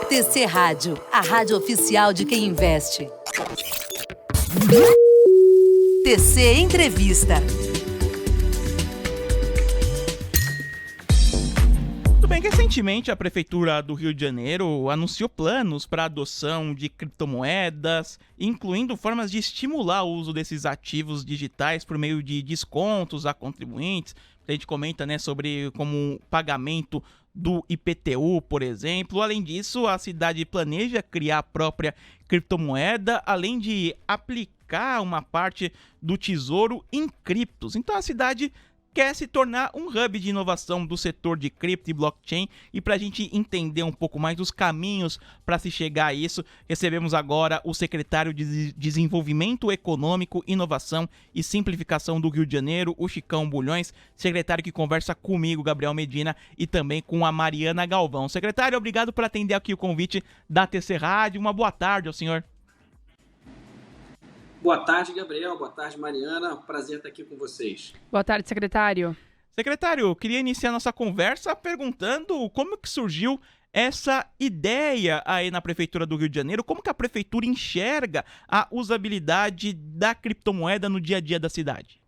TC Rádio, a rádio oficial de quem investe. TC Entrevista. Muito bem, recentemente a Prefeitura do Rio de Janeiro anunciou planos para a adoção de criptomoedas, incluindo formas de estimular o uso desses ativos digitais por meio de descontos a contribuintes. A gente comenta, sobre como pagamento do IPTU, por exemplo. Além disso, a cidade planeja criar a própria criptomoeda, além de aplicar uma parte do tesouro em criptos. Então a cidade quer se tornar um hub de inovação do setor de cripto e blockchain. E para a gente entender um pouco mais dos caminhos para se chegar a isso, recebemos agora o secretário de Desenvolvimento Econômico, Inovação e Simplificação do Rio de Janeiro, o Chicão Bulhões, secretário que conversa comigo, Gabriel Medina, e também com a Mariana Galvão. Secretário, obrigado por atender aqui o convite da TC Rádio. Uma boa tarde ao senhor. Boa tarde, Gabriel. Boa tarde, Mariana. Prazer estar aqui com vocês. Boa tarde, secretário. Secretário, eu queria iniciar nossa conversa perguntando como que surgiu essa ideia aí na Prefeitura do Rio de Janeiro, como que a Prefeitura enxerga a usabilidade da criptomoeda no dia a dia da cidade?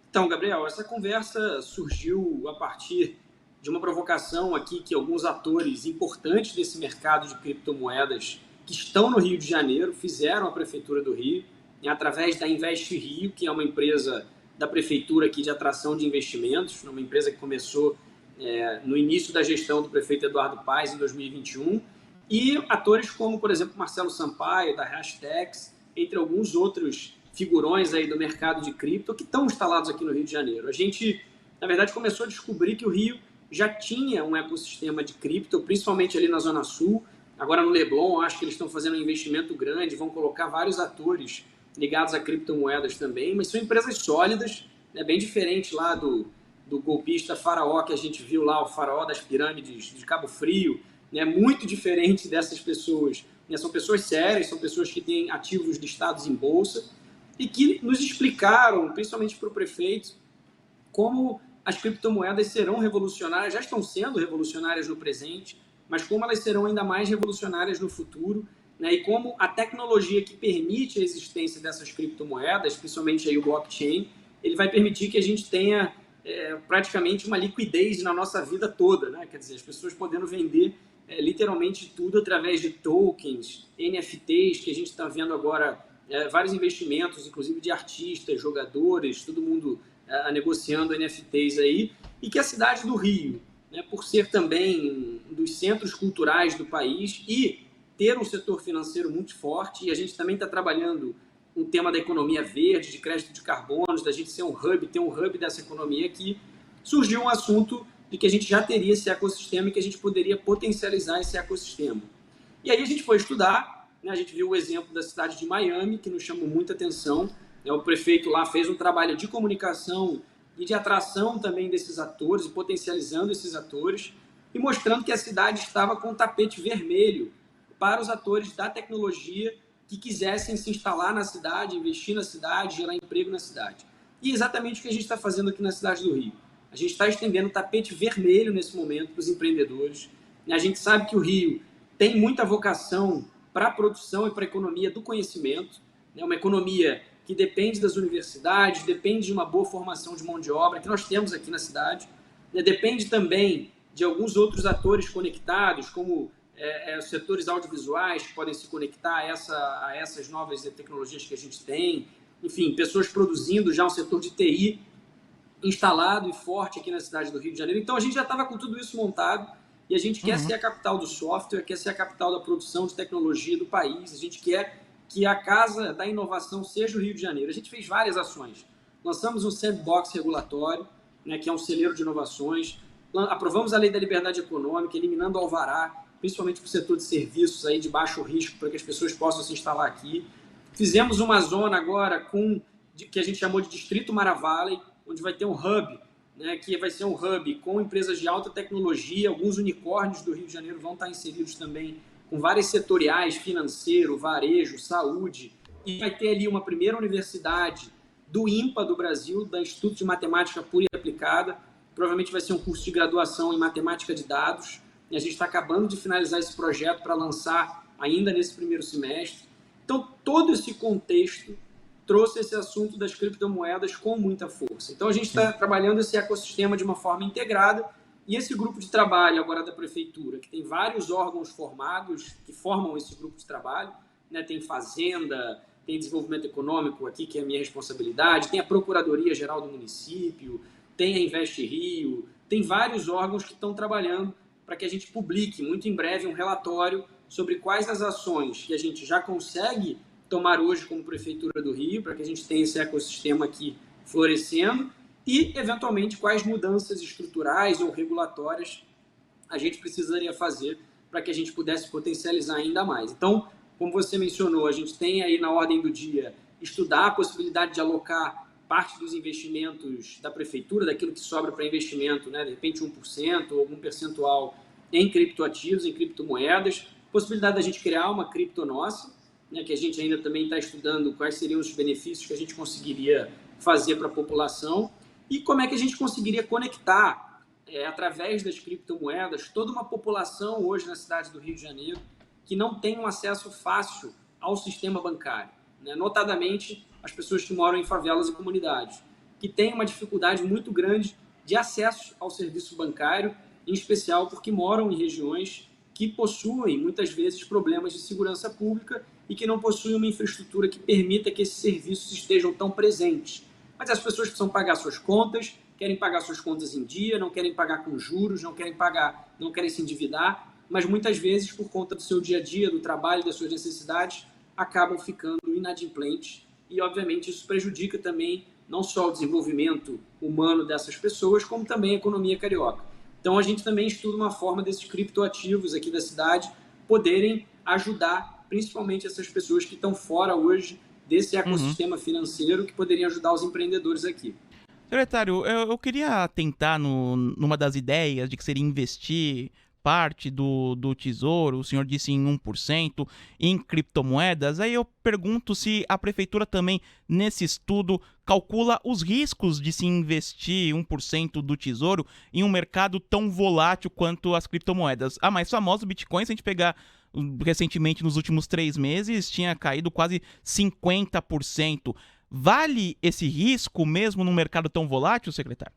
Então, Gabriel, essa conversa surgiu a partir de uma provocação aqui que alguns atores importantes desse mercado de criptomoedas que estão no Rio de Janeiro fizeram à Prefeitura do Rio, através da Invest Rio, que é uma empresa da Prefeitura aqui de atração de investimentos, uma empresa que começou no início da gestão do prefeito Eduardo Paes, em 2021, e atores como, por exemplo, Marcelo Sampaio, da Hashtags, entre alguns outros figurões aí do mercado de cripto que estão instalados aqui no Rio de Janeiro. A gente, na verdade, começou a descobrir que o Rio já tinha um ecossistema de cripto, principalmente ali na Zona Sul. Agora no Leblon, acho que eles estão fazendo um investimento grande, vão colocar vários atores ligados a criptomoedas também, mas são empresas sólidas, bem diferente lá do golpista faraó que a gente viu lá, o faraó das pirâmides de Cabo Frio, muito diferente dessas pessoas. São pessoas sérias, são pessoas que têm ativos listados em bolsa e que nos explicaram, principalmente para o prefeito, como as criptomoedas serão revolucionárias, já estão sendo revolucionárias no presente, mas como elas serão ainda mais revolucionárias no futuro, e como a tecnologia que permite a existência dessas criptomoedas, principalmente aí o blockchain, ele vai permitir que a gente tenha praticamente uma liquidez na nossa vida toda, Quer dizer, as pessoas podendo vender literalmente tudo através de tokens, NFTs, que a gente está vendo agora vários investimentos, inclusive de artistas, jogadores, todo mundo negociando NFTs aí, e que a cidade do Rio, por ser também um dos centros culturais do país e ter um setor financeiro muito forte, e a gente também está trabalhando um tema da economia verde, de crédito de carbonos, da gente ser um hub, ter um hub dessa economia aqui, surgiu um assunto de que a gente já teria esse ecossistema e que a gente poderia potencializar esse ecossistema. E aí a gente foi estudar, a gente viu o exemplo da cidade de Miami, que nos chamou muita atenção, o prefeito lá fez um trabalho de comunicação e de atração também desses atores, e potencializando esses atores, e mostrando que a cidade estava com um tapete vermelho para os atores da tecnologia que quisessem se instalar na cidade, investir na cidade, gerar emprego na cidade. E exatamente o que a gente está fazendo aqui na cidade do Rio. A gente está estendendo o tapete vermelho nesse momento para os empreendedores. A gente sabe que o Rio tem muita vocação para a produção e para a economia do conhecimento, uma economia que depende das universidades, depende de uma boa formação de mão de obra, que nós temos aqui na cidade, depende também de alguns outros atores conectados, como os setores audiovisuais que podem se conectar a essas novas tecnologias que a gente tem, enfim, pessoas produzindo já um setor de TI instalado e forte aqui na cidade do Rio de Janeiro. Então a gente já estava com tudo isso montado e a gente quer ser a capital do software, quer ser a capital da produção de tecnologia do país, a gente quer que a casa da inovação seja o Rio de Janeiro. A gente fez várias ações. Lançamos um sandbox regulatório, que é um celeiro de inovações. Aprovamos a Lei da Liberdade Econômica, eliminando o alvará, principalmente para o setor de serviços aí de baixo risco, para que as pessoas possam se instalar aqui. Fizemos uma zona agora que a gente chamou de Distrito Mara Valley, onde vai ter um hub, que vai ser um hub com empresas de alta tecnologia. Alguns unicórnios do Rio de Janeiro vão estar inseridos também, com várias setoriais, financeiro, varejo, saúde, e vai ter ali uma primeira universidade do INPA do Brasil, da Instituto de Matemática Pura e Aplicada. Provavelmente vai ser um curso de graduação em matemática de dados, e a gente está acabando de finalizar esse projeto para lançar ainda nesse primeiro semestre. Então, todo esse contexto trouxe esse assunto das criptomoedas com muita força. Então, a gente está trabalhando esse ecossistema de uma forma integrada, e esse grupo de trabalho agora da Prefeitura, que tem vários órgãos formados que formam esse grupo de trabalho, né? Tem Fazenda, tem Desenvolvimento Econômico aqui, que é a minha responsabilidade, tem a Procuradoria-Geral do Município, tem a Invest Rio, tem vários órgãos que estão trabalhando para que a gente publique muito em breve um relatório sobre quais as ações que a gente já consegue tomar hoje como Prefeitura do Rio, para que a gente tenha esse ecossistema aqui florescendo, e, eventualmente, quais mudanças estruturais ou regulatórias a gente precisaria fazer para que a gente pudesse potencializar ainda mais. Então, como você mencionou, a gente tem aí na ordem do dia estudar a possibilidade de alocar parte dos investimentos da Prefeitura, daquilo que sobra para investimento, né, de repente 1% ou algum percentual em criptoativos, em criptomoedas, possibilidade da gente criar uma cripto nossa, né, que a gente ainda também está estudando quais seriam os benefícios que a gente conseguiria fazer para a população e como é que a gente conseguiria conectar, através das criptomoedas, toda uma população hoje na cidade do Rio de Janeiro que não tem um acesso fácil ao sistema bancário, né? Notadamente as pessoas que moram em favelas e comunidades, que têm uma dificuldade muito grande de acesso ao serviço bancário, em especial porque moram em regiões que possuem, muitas vezes, problemas de segurança pública e que não possuem uma infraestrutura que permita que esses serviços estejam tão presentes. Mas as pessoas precisam pagar suas contas, querem pagar suas contas em dia, não querem pagar com juros, não querem se endividar, mas muitas vezes, por conta do seu dia a dia, do trabalho, das suas necessidades, acabam ficando inadimplentes e, obviamente, isso prejudica também não só o desenvolvimento humano dessas pessoas, como também a economia carioca. Então, a gente também estuda uma forma desses criptoativos aqui da cidade poderem ajudar, principalmente essas pessoas que estão fora hoje desse ecossistema financeiro, que poderiam ajudar os empreendedores aqui. Secretário, eu queria atentar numa das ideias de que seria investir parte do tesouro, o senhor disse em 1%, em criptomoedas. Aí eu pergunto se a prefeitura também, nesse estudo, calcula os riscos de se investir 1% do tesouro em um mercado tão volátil quanto as criptomoedas. A mais famosa, o Bitcoin, se a gente pegar recentemente, nos últimos 3 meses, tinha caído quase 50%. Vale esse risco mesmo num mercado tão volátil, secretário?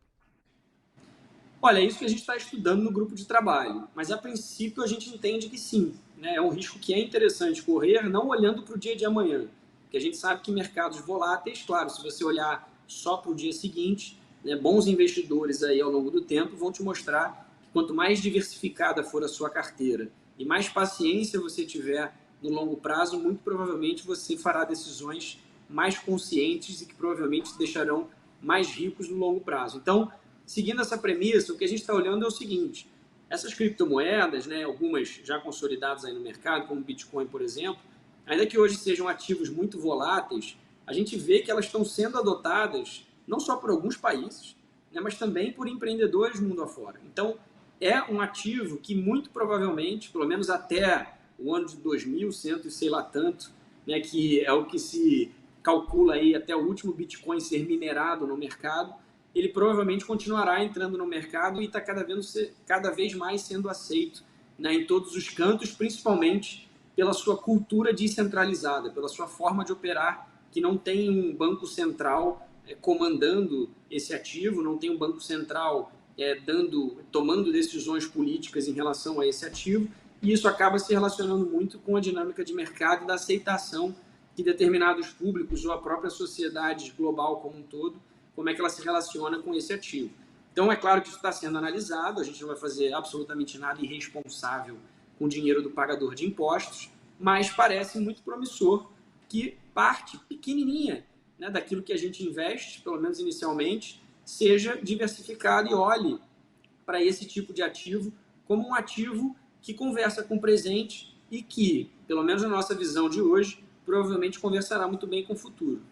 Olha, é isso que a gente está estudando no grupo de trabalho, mas a princípio a gente entende que sim, né? É um risco que é interessante correr, não olhando para o dia de amanhã, porque a gente sabe que mercados voláteis, claro, se você olhar só para o dia seguinte, né, bons investidores aí ao longo do tempo vão te mostrar que quanto mais diversificada for a sua carteira e mais paciência você tiver no longo prazo, muito provavelmente você fará decisões mais conscientes e que provavelmente te deixarão mais ricos no longo prazo. Então, seguindo essa premissa, o que a gente está olhando é o seguinte: essas criptomoedas, né, algumas já consolidadas aí no mercado, como o Bitcoin, por exemplo, ainda que hoje sejam ativos muito voláteis, a gente vê que elas estão sendo adotadas não só por alguns países, né, mas também por empreendedores mundo afora. Então, é um ativo que muito provavelmente, pelo menos até o ano de 2100 e sei lá tanto, né, que é o que se calcula aí até o último Bitcoin ser minerado no mercado, ele provavelmente continuará entrando no mercado e está cada vez mais sendo aceito, né, em todos os cantos, principalmente pela sua cultura descentralizada, pela sua forma de operar, que não tem um banco central comandando esse ativo, não tem um banco central tomando decisões políticas em relação a esse ativo, e isso acaba se relacionando muito com a dinâmica de mercado e da aceitação que determinados públicos ou a própria sociedade global como um todo, como é que ela se relaciona com esse ativo. Então, é claro que isso está sendo analisado, a gente não vai fazer absolutamente nada irresponsável com o dinheiro do pagador de impostos, mas parece muito promissor que parte pequenininha, né, daquilo que a gente investe, pelo menos inicialmente, seja diversificado e olhe para esse tipo de ativo como um ativo que conversa com o presente e que, pelo menos na nossa visão de hoje, provavelmente conversará muito bem com o futuro.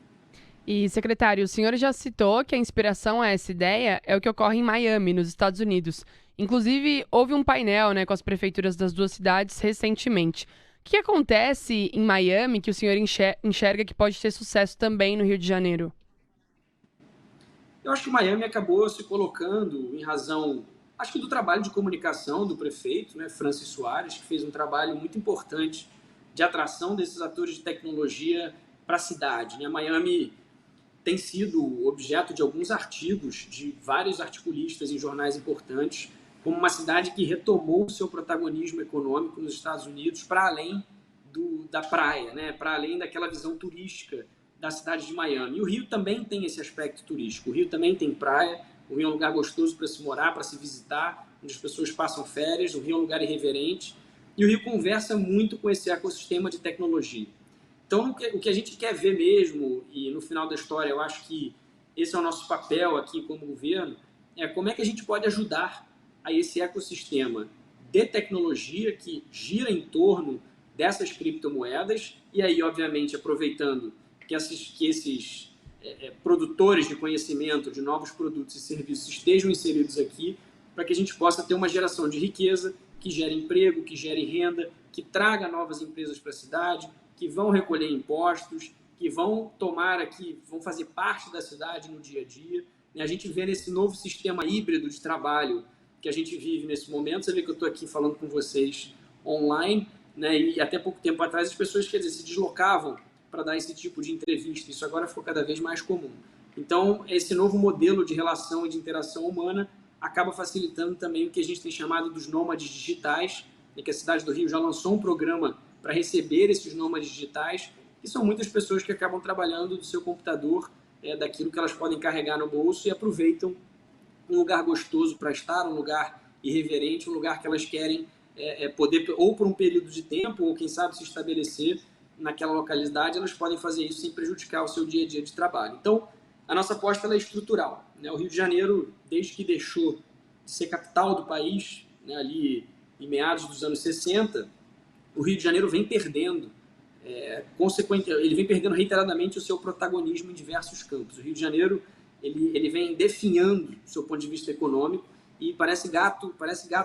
E, secretário, o senhor já citou que a inspiração a essa ideia é o que ocorre em Miami, nos Estados Unidos. Inclusive, houve um painel, né, com as prefeituras das duas cidades recentemente. O que acontece em Miami que o senhor enxerga que pode ter sucesso também no Rio de Janeiro? Eu acho que Miami acabou se colocando, em razão acho que do trabalho de comunicação do prefeito, né, Francis Soares, que fez um trabalho muito importante de atração desses atores de tecnologia para a cidade, né? Miami tem sido objeto de alguns artigos de vários articulistas em jornais importantes, como uma cidade que retomou o seu protagonismo econômico nos Estados Unidos para além da praia, né? Para além daquela visão turística da cidade de Miami. E o Rio também tem esse aspecto turístico. O Rio também tem praia, o Rio é um lugar gostoso para se morar, para se visitar, onde as pessoas passam férias, o Rio é um lugar irreverente, e o Rio conversa muito com esse ecossistema de tecnologia. Então, o que a gente quer ver mesmo, e no final da história eu acho que esse é o nosso papel aqui como governo, é como é que a gente pode ajudar a esse ecossistema de tecnologia que gira em torno dessas criptomoedas, e aí, obviamente, aproveitando que esses produtores de conhecimento, de novos produtos e serviços estejam inseridos aqui, para que a gente possa ter uma geração de riqueza que gere emprego, que gere renda, que traga novas empresas para a cidade, que vão recolher impostos, que vão vão fazer parte da cidade no dia a dia. A gente vê nesse novo sistema híbrido de trabalho que a gente vive nesse momento. Você vê que eu estou aqui falando com vocês online, né? E até pouco tempo atrás as pessoas, se deslocavam para dar esse tipo de entrevista. Isso agora ficou cada vez mais comum. Então, esse novo modelo de relação e de interação humana acaba facilitando também o que a gente tem chamado dos nômades digitais, e que a cidade do Rio já lançou um programa para receber esses nômades digitais, que são muitas pessoas que acabam trabalhando do seu computador, daquilo que elas podem carregar no bolso, e aproveitam um lugar gostoso para estar, um lugar irreverente, um lugar que elas querem poder, ou por um período de tempo, ou quem sabe se estabelecer naquela localidade, elas podem fazer isso sem prejudicar o seu dia a dia de trabalho. Então, a nossa aposta é estrutural, né? O Rio de Janeiro, desde que deixou de ser capital do país, né, ali em meados dos anos 60, o Rio de Janeiro vem perdendo, ele vem perdendo reiteradamente o seu protagonismo em diversos campos. O Rio de Janeiro ele vem definhando do seu ponto de vista econômico e parece gato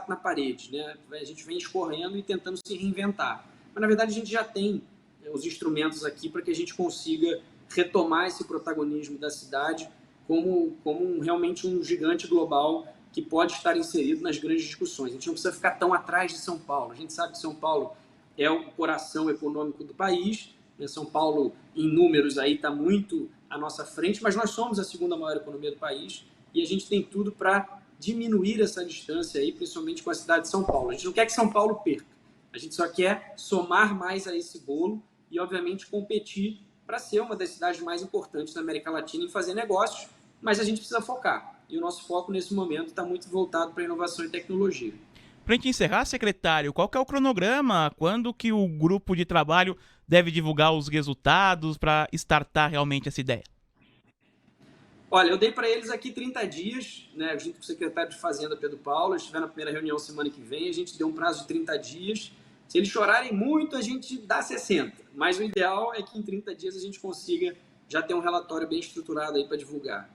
na parede, né? A gente vem escorrendo e tentando se reinventar. Mas, na verdade, a gente já tem os instrumentos aqui para que a gente consiga retomar esse protagonismo da cidade como realmente um gigante global que pode estar inserido nas grandes discussões. A gente não precisa ficar tão atrás de São Paulo. A gente sabe que São Paulo é o coração econômico do país, né? São Paulo, em números, aí está muito à nossa frente, mas nós somos a segunda maior economia do país e a gente tem tudo para diminuir essa distância aí, principalmente com a cidade de São Paulo. A gente não quer que São Paulo perca, a gente só quer somar mais a esse bolo e, obviamente, competir para ser uma das cidades mais importantes da América Latina em fazer negócios, mas a gente precisa focar. E o nosso foco, nesse momento, está muito voltado para inovação e tecnologia. Para a gente encerrar, secretário, qual que é o cronograma? Quando que o grupo de trabalho deve divulgar os resultados para startar realmente essa ideia? Olha, eu dei para eles aqui 30 dias, né, junto com o secretário de Fazenda, Pedro Paulo. Eles estiveram na primeira reunião semana que vem, a gente deu um prazo de 30 dias. Se eles chorarem muito, a gente dá 60. Mas o ideal é que em 30 dias a gente consiga já ter um relatório bem estruturado aí para divulgar.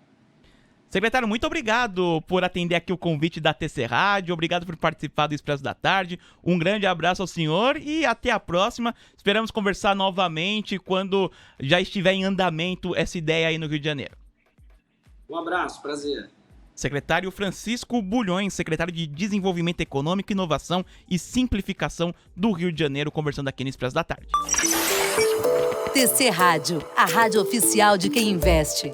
Secretário, muito obrigado por atender aqui o convite da TC Rádio, obrigado por participar do Expresso da Tarde, um grande abraço ao senhor e até a próxima. Esperamos conversar novamente quando já estiver em andamento essa ideia aí no Rio de Janeiro. Um abraço, prazer. Secretário Francisco Bulhões, secretário de Desenvolvimento Econômico, Inovação e Simplificação do Rio de Janeiro, conversando aqui no Expresso da Tarde. TC Rádio, a rádio oficial de quem investe.